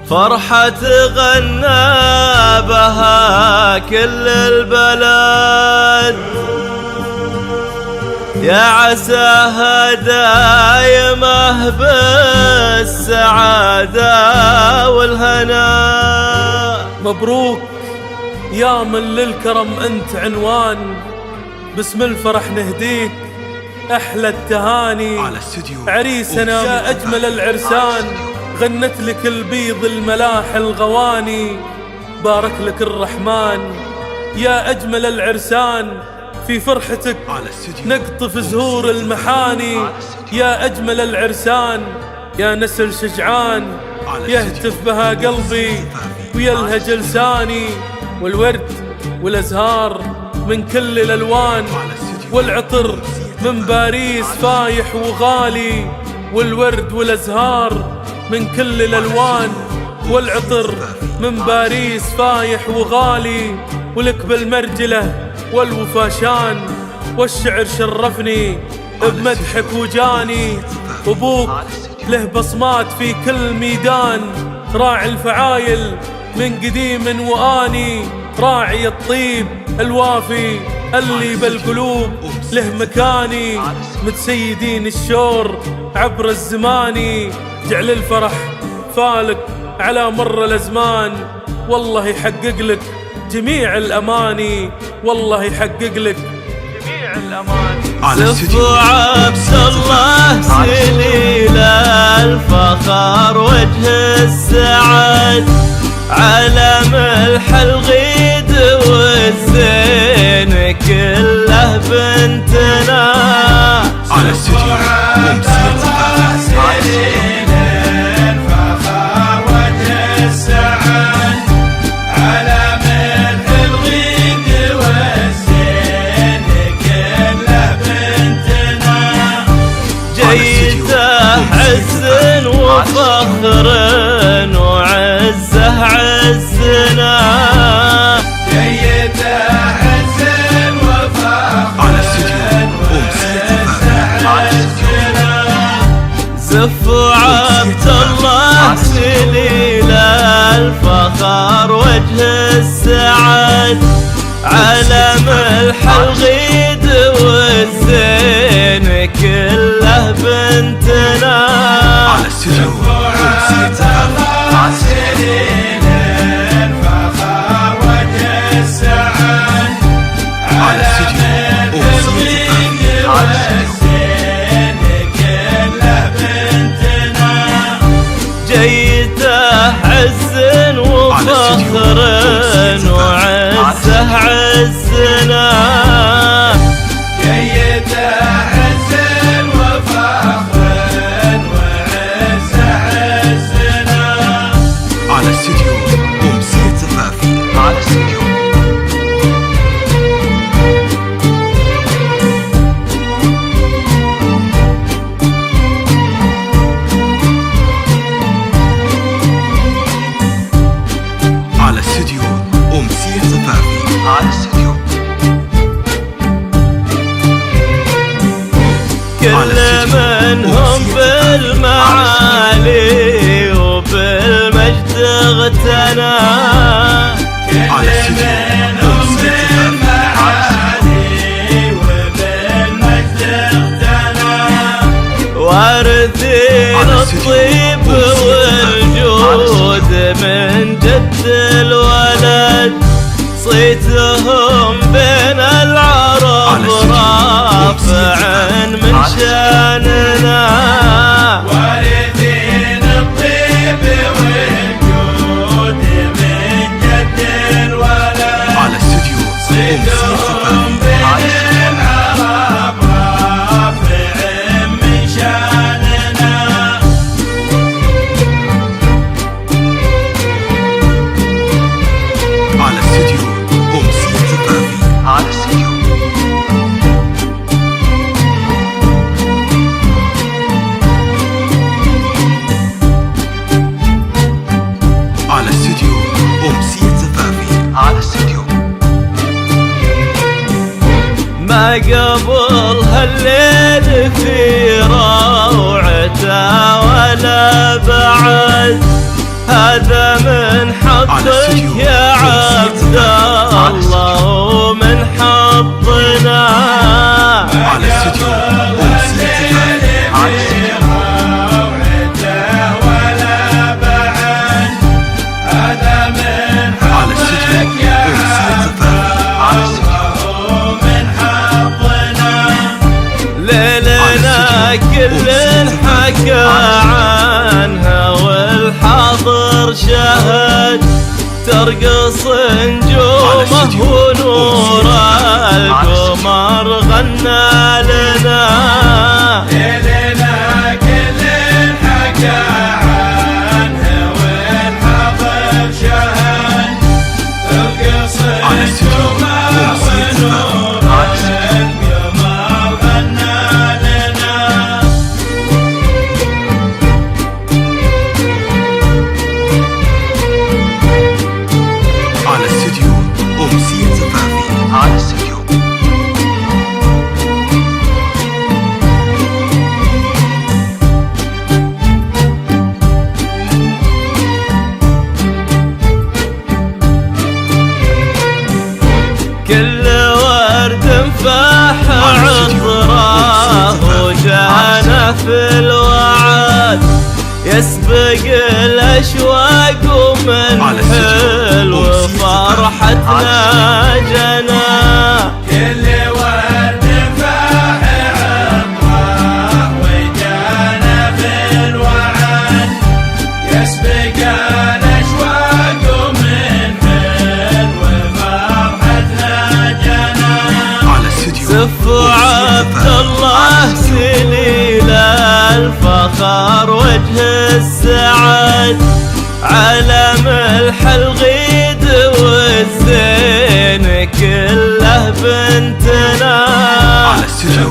فرحة غنى بها كل البلد، يا عساها دايمه بالسعادة والهنا. مبروك يا من للكرم أنت عنوان، باسم الفرح نهديك أحلى التهاني. عريسنا يا أجمل العرسان، غنت لك البيض الملاح الغواني. بارك لك الرحمن يا أجمل العرسان، في فرحتك نقطف زهور المحاني. يا أجمل العرسان يا نسل شجعان، يهتف بها قلبي ويلهج لساني. والورد والأزهار من كل الألوان، والعطر من باريس فايح وغالي. والورد والأزهار من كل الألوان، والعطر من باريس فايح وغالي. ولك بالمرجلة والوفاشان، والشعر شرفني بمدحك وجاني. أبوك له بصمات في كل ميدان، راعي الفعايل من قديم وآني. راعي الطيب الوافي اللي بالقلوب له مكاني. متسيدين الشور عبر الزمان، جعل الفرح فالك على مر الأزمان. والله يحقق لك جميع الأماني، والله يحقق لك جميع الأماني. زفوا عبد الله سليل الفخر وجه السعد، على ملح الغيد والزين كله بنتنا. على استديو سليل الفخر وجه السعد، على ملح الغيد والزين كله بنتنا. جيته عز وفخر وعزه عزنا، جيته عز وفخر وعزنا. زفوا عبد الله سليل الفخر وجه السعد، على ملح الغيد والزين كله بنتنا. على استديو سليل الفخر وجه السعد، على ملح الغيد والزين كله بنتنا. جيته عز وفخر وعزه عزنا، جيته عز وفخر وعزه عزنا. على استديو أمسية زفافي. على استديو على استديو أمسية زفافي. على استديو كل منهم بالمعالي وبالمجد اغتنى. على استديو بالمعالي وبالمجد اغتنى. وارثين الطيب والجود من جد الولد، صيتهم بين العرب رافع من شاننا. وارثين الطيب والجود من جد الولد، على استديو صيتهم بين العرب رافع من شاننا. على استديو أمسية زفافي. على استديو على استديو أمسية زفافي. على استديو ما قبل هالليل في روعته ولا بعد، هذا من حظك يا عبد الله ومن حظنا. على استديو ليلنا كل حكى عنها والحاضر شهد ترقص نجومه ونور القمر غنى لنا. ليلنا كل حكى عنها والحاضر شهد ترقص نجومه ونور القمر غنى لنا. على استديو أمسية زفافي. على استديو كل ورد فاح عطره وجانا في الوعد يسبق الأشواق ومن حلو فرحتنا جنا. كل ورد فاح عطره وجانا في الوعد يسبق الأشواق ومن حلو فرحتنا جنا. على استديو سف عبد الله سليل الفخر وجه السعد علم الحلغيد والزين كله بنتنا. على استديو